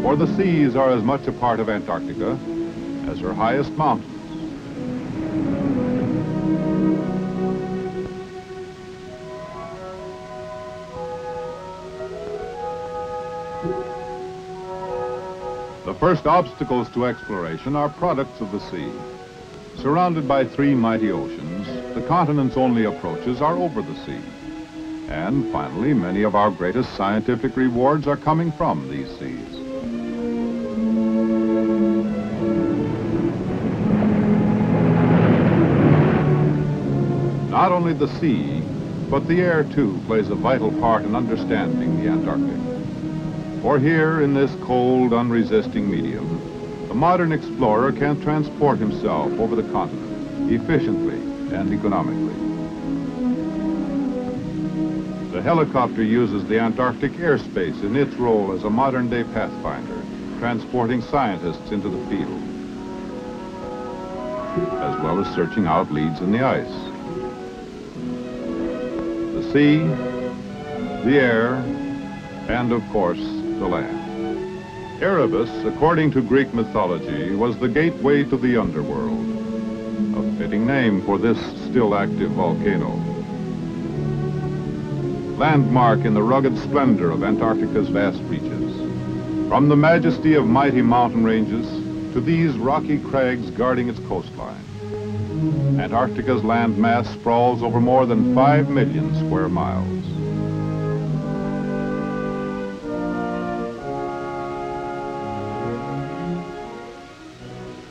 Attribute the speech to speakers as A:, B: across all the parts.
A: For the seas are as much a part of Antarctica as her highest mountains. The first obstacles to exploration are products of the sea. Surrounded by three mighty oceans, the continent's only approaches are over the sea. And finally, many of our greatest scientific rewards are coming from these seas. Not only the sea, but the air too plays a vital part in understanding the Antarctic. For here, in this cold, unresisting medium, the modern explorer can transport himself over the continent efficiently and economically. The helicopter uses the Antarctic airspace in its role as a modern-day pathfinder, transporting scientists into the field, as well as searching out leads in the ice. The sea, the air, and of course, the land. Erebus, according to Greek mythology, was the gateway to the underworld, a fitting name for this still active volcano. Landmark in the rugged splendor of Antarctica's vast reaches. From the majesty of mighty mountain ranges to these rocky crags guarding its coastline, Antarctica's land mass sprawls over more than 5 million square miles.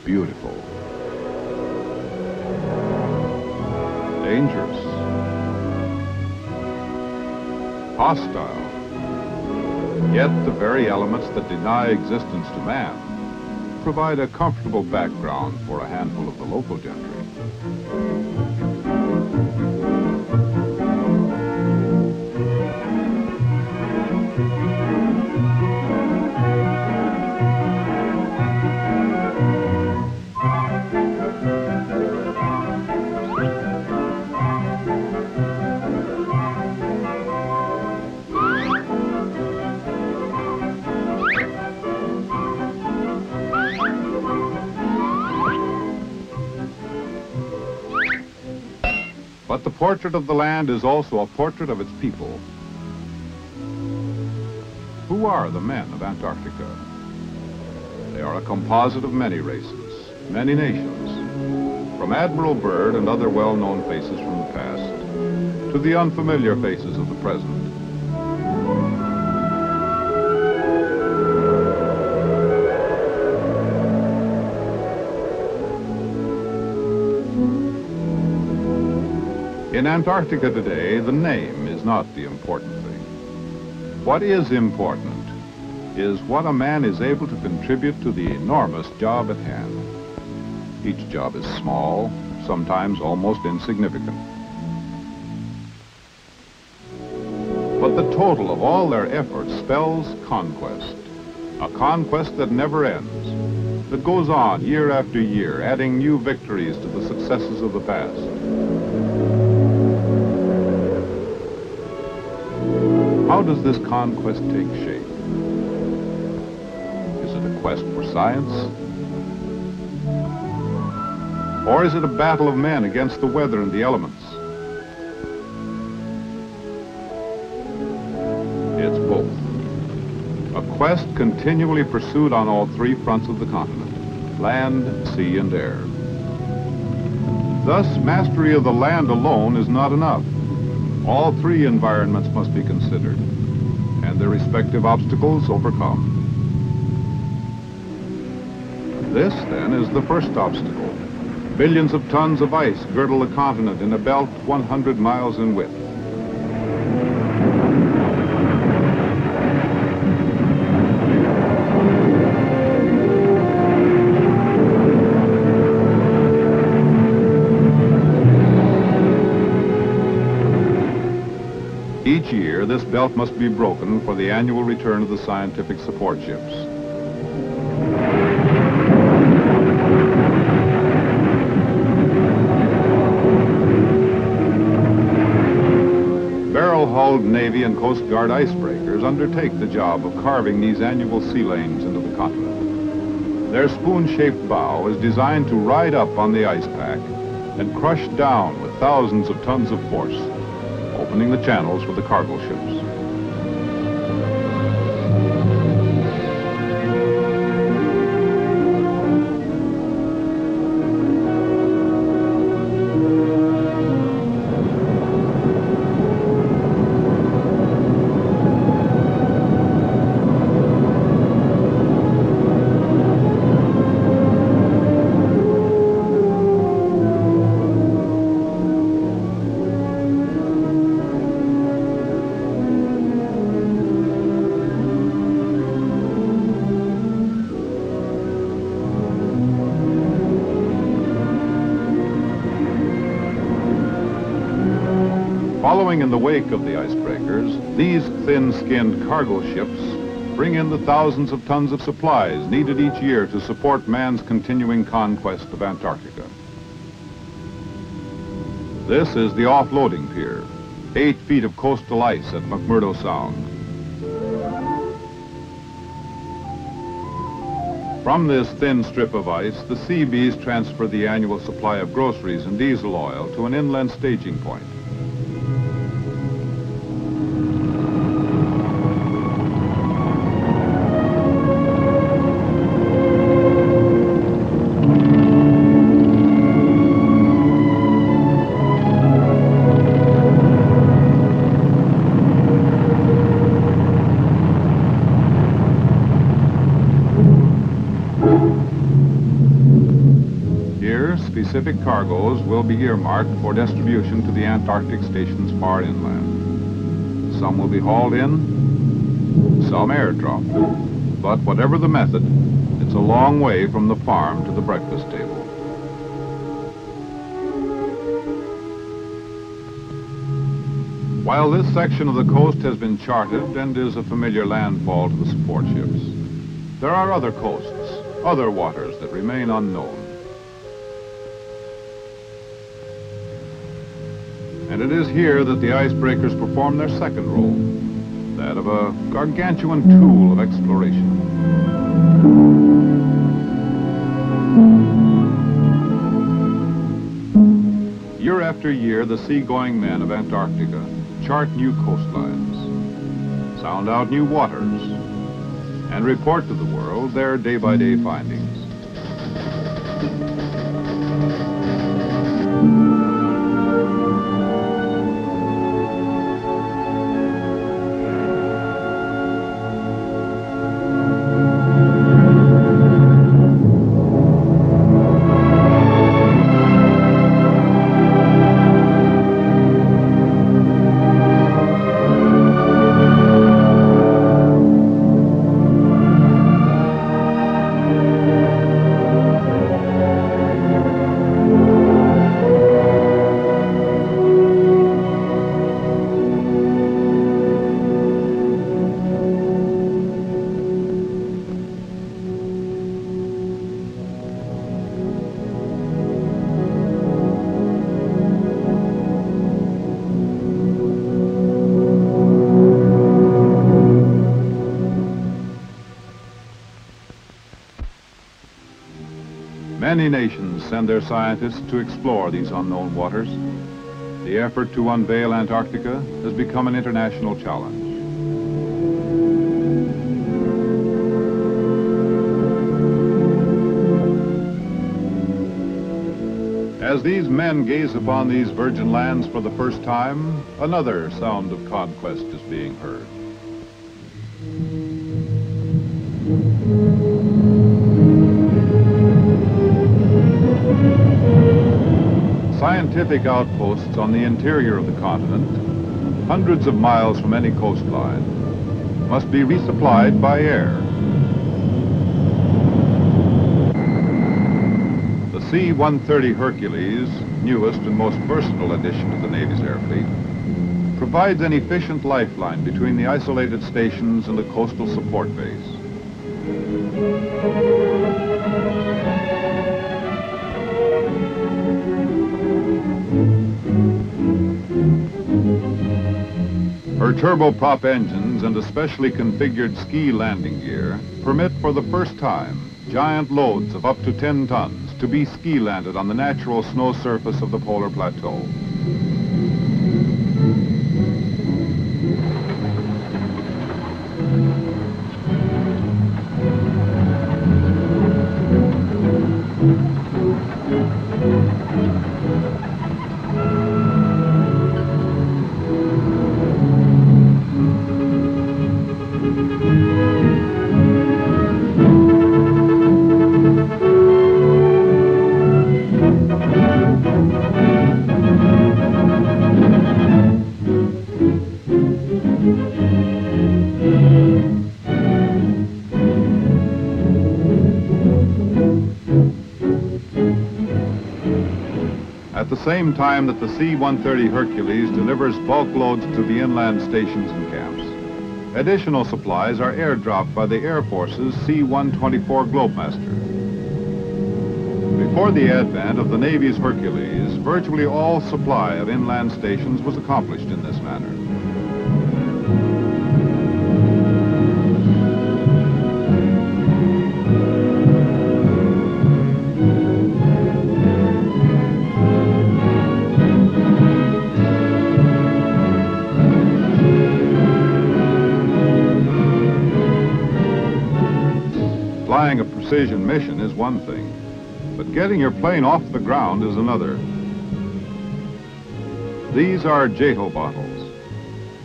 A: Beautiful, dangerous, hostile, yet the very elements that deny existence to man provide a comfortable background for a handful of the local gentry. But the portrait of the land is also a portrait of its people. Who are the men of Antarctica? They are a composite of many races, many nations, from Admiral Byrd and other well-known faces from the past to the unfamiliar faces of the present. In Antarctica today, the name is not the important thing. What is important is what a man is able to contribute to the enormous job at hand. Each job is small, sometimes almost insignificant. But the total of all their efforts spells conquest, a conquest that never ends, that goes on year after year, adding new victories to the successes of the past. How does this conquest take shape? Is it a quest for science? Or is it a battle of men against the weather and the elements? It's both. A quest continually pursued on all three fronts of the continent: land, sea, and air. Thus, mastery of the land alone is not enough. All three environments must be considered, and their respective obstacles overcome. This, then, is the first obstacle. Billions of tons of ice girdle the continent in a belt 100 miles in width. Each year, this belt must be broken for the annual return of the scientific support ships. Barrel-hulled Navy and Coast Guard icebreakers undertake the job of carving these annual sea lanes into the continent. Their spoon-shaped bow is designed to ride up on the ice pack and crush down with thousands of tons of force, opening the channels for the cargo ships. Following in the wake of the icebreakers, these thin-skinned cargo ships bring in the thousands of tons of supplies needed each year to support man's continuing conquest of Antarctica. This is the offloading pier, 8 feet of coastal ice at McMurdo Sound. From this thin strip of ice, the Seabees transfer the annual supply of groceries and diesel oil to an inland staging point. Specific cargoes will be earmarked for distribution to the Antarctic stations far inland. Some will be hauled in, some airdropped. But whatever the method, it's a long way from the farm to the breakfast table. While this section of the coast has been charted and is a familiar landfall to the support ships, there are other coasts, other waters that remain unknown. And it is here that the icebreakers perform their second role, that of a gargantuan tool of exploration. Year after year, the seagoing men of Antarctica chart new coastlines, sound out new waters, and report to the world their day-by-day findings. Many nations send their scientists to explore these unknown waters. The effort to unveil Antarctica has become an international challenge. As these men gaze upon these virgin lands for the first time, another sound of conquest is being heard. Scientific outposts on the interior of the continent, hundreds of miles from any coastline, must be resupplied by air. The C-130 Hercules, newest and most versatile addition to the Navy's air fleet, provides an efficient lifeline between the isolated stations and the coastal support base. Her Her turboprop engines and especially configured ski landing gear permit for the first time giant loads of up to 10 tons to be ski landed on the natural snow surface of the polar plateau. At the same time that the C-130 Hercules delivers bulk loads to the inland stations and camps, additional supplies are airdropped by the Air Force's C-124 Globemaster. Before the advent of the Navy's Hercules, virtually all supply of inland stations was accomplished in this manner. Flying a precision mission is one thing, but getting your plane off the ground is another. These are JATO bottles,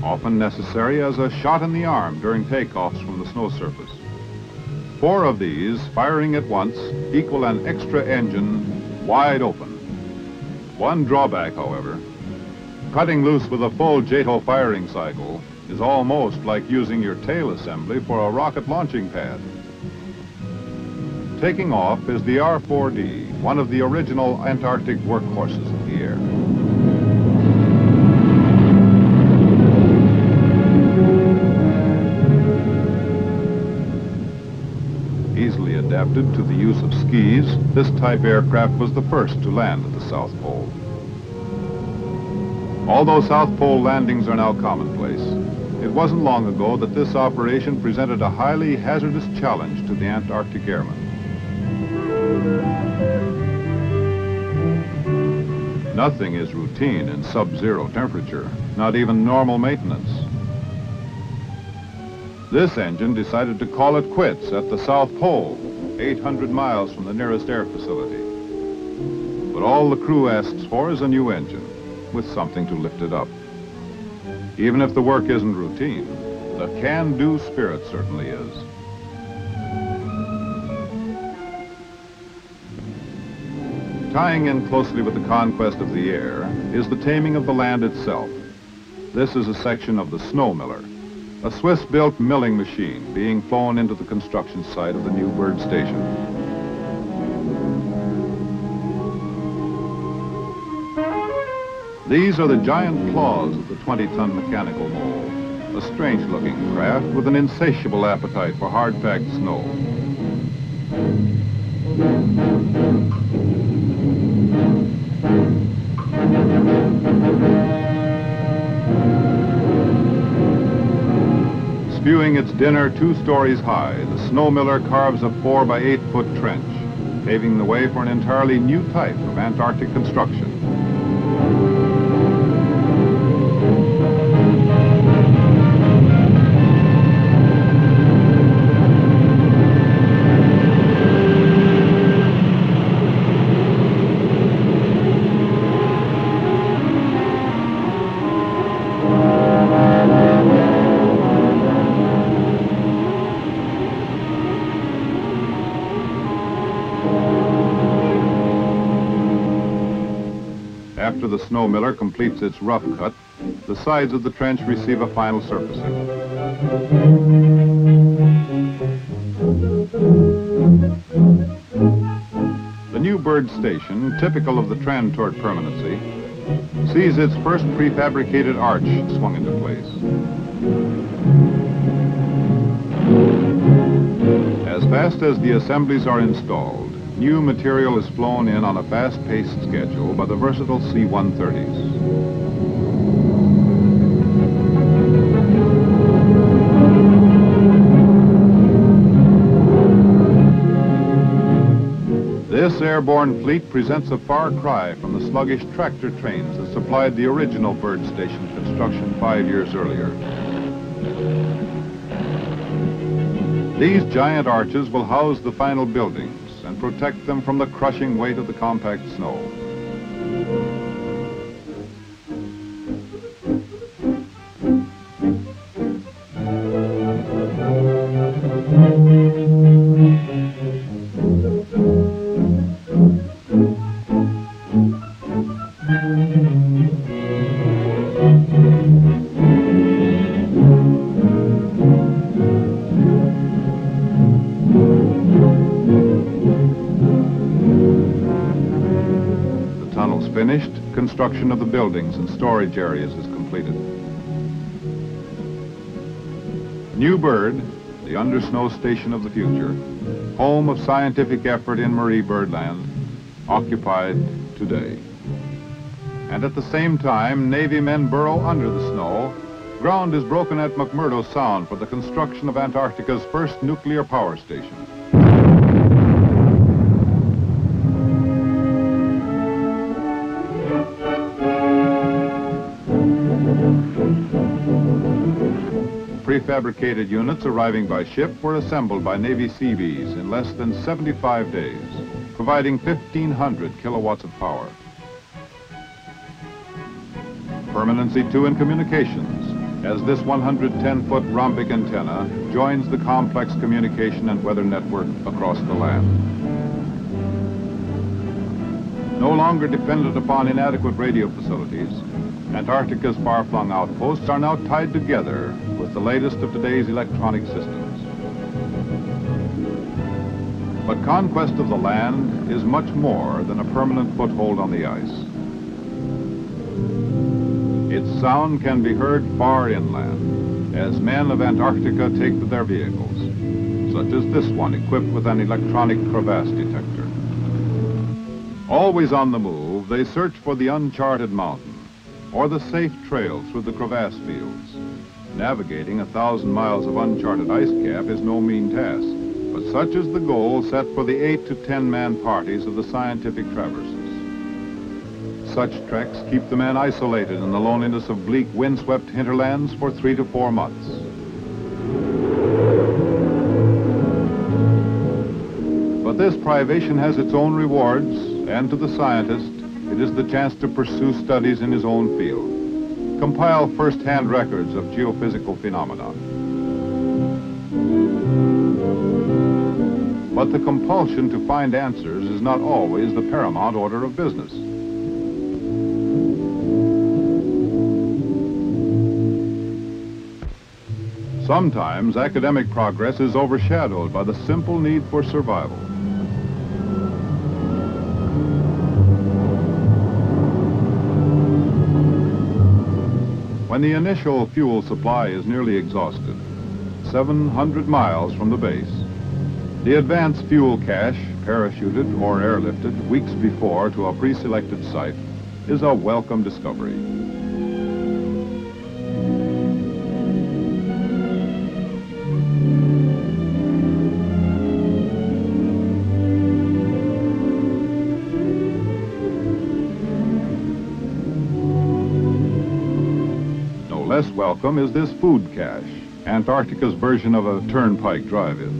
A: often necessary as a shot in the arm during takeoffs from the snow surface. 4 of these, firing at once, equal an extra engine wide open. One drawback, however, cutting loose with a full JATO firing cycle is almost like using your tail assembly for a rocket launching pad. Taking off is the R-4D, one of the original Antarctic workhorses of the air. Easily adapted to the use of skis, this type aircraft was the first to land at the South Pole. Although South Pole landings are now commonplace, it wasn't long ago that this operation presented a highly hazardous challenge to the Antarctic airmen. Nothing is routine in sub-zero temperature, not even normal maintenance. This engine decided to call it quits at the South Pole, 800 miles from the nearest air facility. But all the crew asks for is a new engine, with something to lift it up. Even if the work isn't routine, the can-do spirit certainly is. Tying in closely with the conquest of the air is the taming of the land itself. This is a section of the snow miller, a Swiss-built milling machine being flown into the construction site of the new bird station. These are the giant claws of the 20-ton mechanical mole, a strange-looking craft with an insatiable appetite for hard-packed snow. Spewing its dinner 2 stories high, the snow miller carves a 4 by 8 foot trench, paving the way for an entirely new type of Antarctic construction. After the snow miller completes its rough cut, the sides of the trench receive a final surfacing. The new bird station, typical of the trend toward permanency, sees its first prefabricated arch swung into place. As fast as the assemblies are installed, new material is flown in on a fast-paced schedule by the versatile C-130s. airborne fleet presents a far cry from the sluggish tractor trains that supplied the original bird station construction 5 years earlier. These giant arches will house the final buildings and protect them from the crushing weight of the compact snow. Finished, construction of the buildings and storage areas is completed. New Bird, the undersnow station of the future, home of scientific effort in Marie Birdland, occupied today. And at the same time, Navy men burrow under the snow. Ground is broken at McMurdo Sound for the construction of Antarctica's first nuclear power station. Prefabricated units arriving by ship were assembled by Navy Seabees in less than 75 days, providing 1,500 kilowatts of power. Permanency, too, in communications, as this 110-foot rhombic antenna joins the complex communication and weather network across the land. No longer dependent upon inadequate radio facilities, Antarctica's far-flung outposts are now tied together with the latest of today's electronic systems. But conquest of the land is much more than a permanent foothold on the ice. Its sound can be heard far inland as men of Antarctica take to their vehicles, such as this one equipped with an electronic crevasse detector. Always on the move, they search for the uncharted mountain or the safe trail through the crevasse fields. Navigating 1,000 miles of uncharted ice cap is no mean task, but such is the goal set for the 8 to 10-man parties of the scientific traverses. Such treks keep the men isolated in the loneliness of bleak, windswept hinterlands for 3 to 4 months. But this privation has its own rewards, and to the scientist, it is the chance to pursue studies in his own field, compile first-hand records of geophysical phenomena. But the compulsion to find answers is not always the paramount order of business. Sometimes academic progress is overshadowed by the simple need for survival. When the initial fuel supply is nearly exhausted, 700 miles from the base, the advanced fuel cache, parachuted or airlifted weeks before to a pre-selected site, is a welcome discovery. Less welcome is this food cache, Antarctica's version of a turnpike drive-in.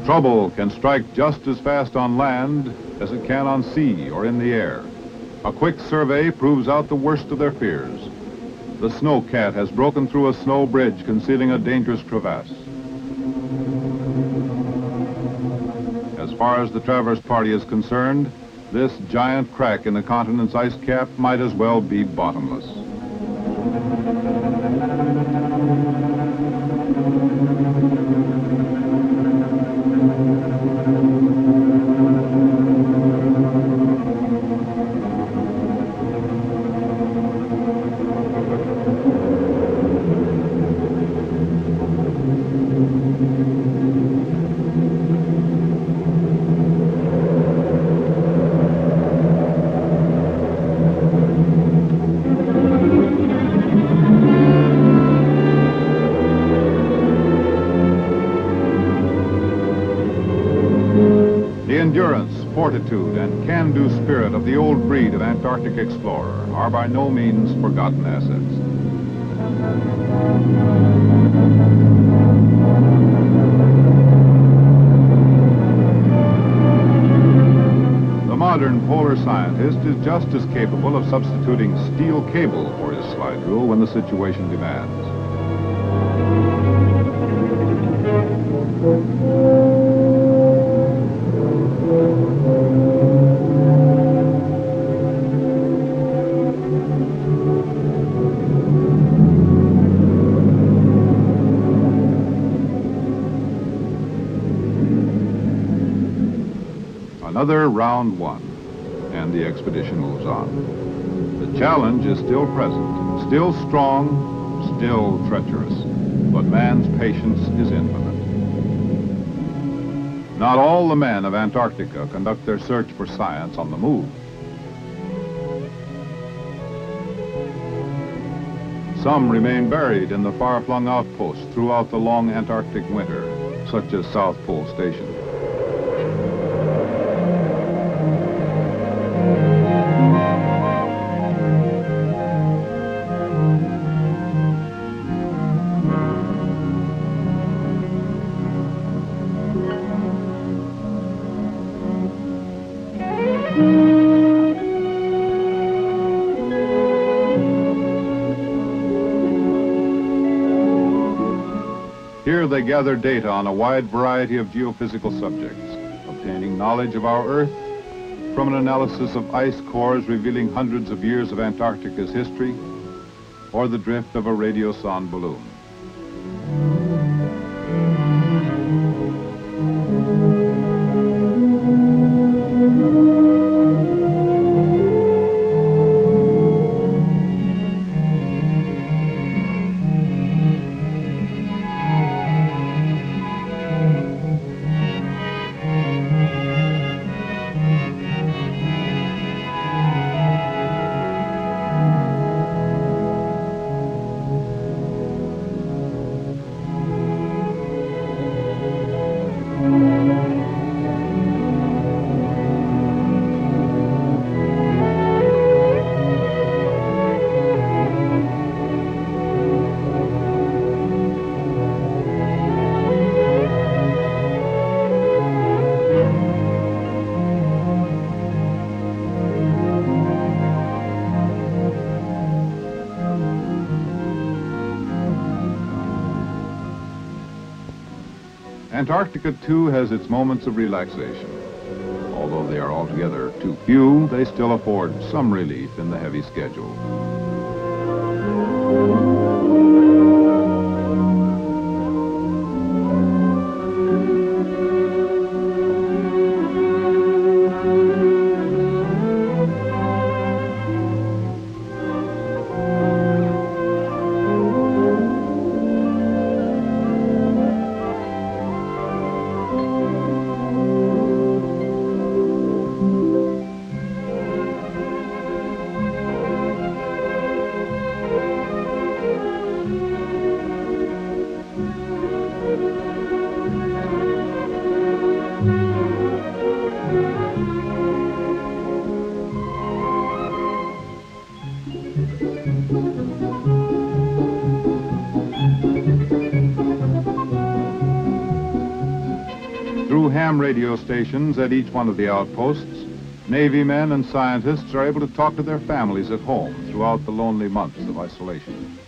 A: Trouble can strike just as fast on land as it can on sea or in the air. A quick survey proves out the worst of their fears. The snowcat has broken through a snow bridge concealing a dangerous crevasse. As far as the traverse party is concerned, this giant crack in the continent's ice cap might as well be bottomless. fortitude and can-do spirit of the old breed of Antarctic explorer are by no means forgotten assets. The modern polar scientist is just as capable of substituting steel cable for his slide rule when the situation demands. Another round one, and the expedition moves on. The challenge is still present, still strong, still treacherous, but man's patience is infinite. Not all the men of Antarctica conduct their search for science on the move. Some remain buried in the far-flung outposts throughout the long Antarctic winter, such as South Pole Station. Here they gather data on a wide variety of geophysical subjects, obtaining knowledge of our Earth from an analysis of ice cores revealing hundreds of years of Antarctica's history, or the drift of a radiosonde balloon. Antarctica, too, has its moments of relaxation. Although they are altogether too few, they still afford some relief in the heavy schedule. Through ham radio stations at each one of the outposts, Navy men and scientists are able to talk to their families at home throughout the lonely months of isolation.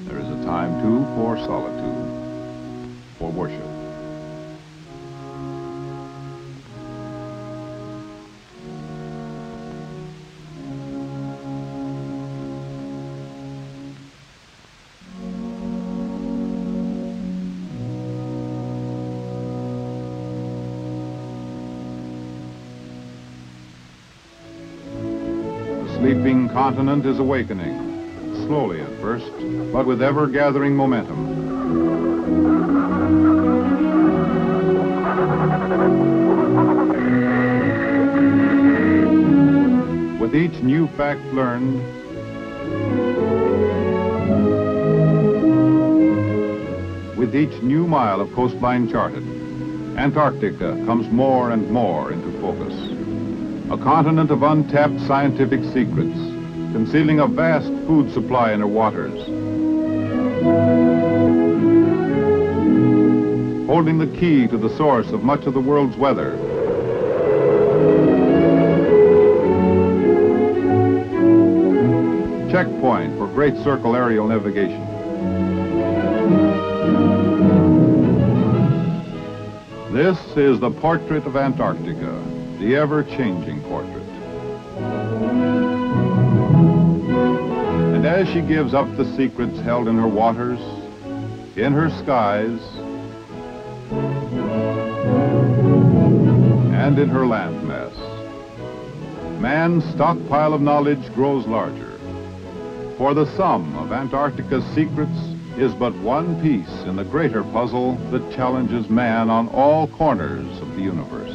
A: There is a time, too, for solitude, for worship. The sleeping continent is awakening, slowly at first, but with ever-gathering momentum. With each new fact learned, with each new mile of coastline charted, Antarctica comes more and more into focus. A continent of untapped scientific secrets, concealing a vast food supply in her waters, holding the key to the source of much of the world's weather. Checkpoint for Great Circle aerial navigation. This is the portrait of Antarctica, the ever-changing portrait. And as she gives up the secrets held in her waters, in her skies, and in her landmass, man's stockpile of knowledge grows larger. For the sum of Antarctica's secrets is but one piece in the greater puzzle that challenges man on all corners of the universe.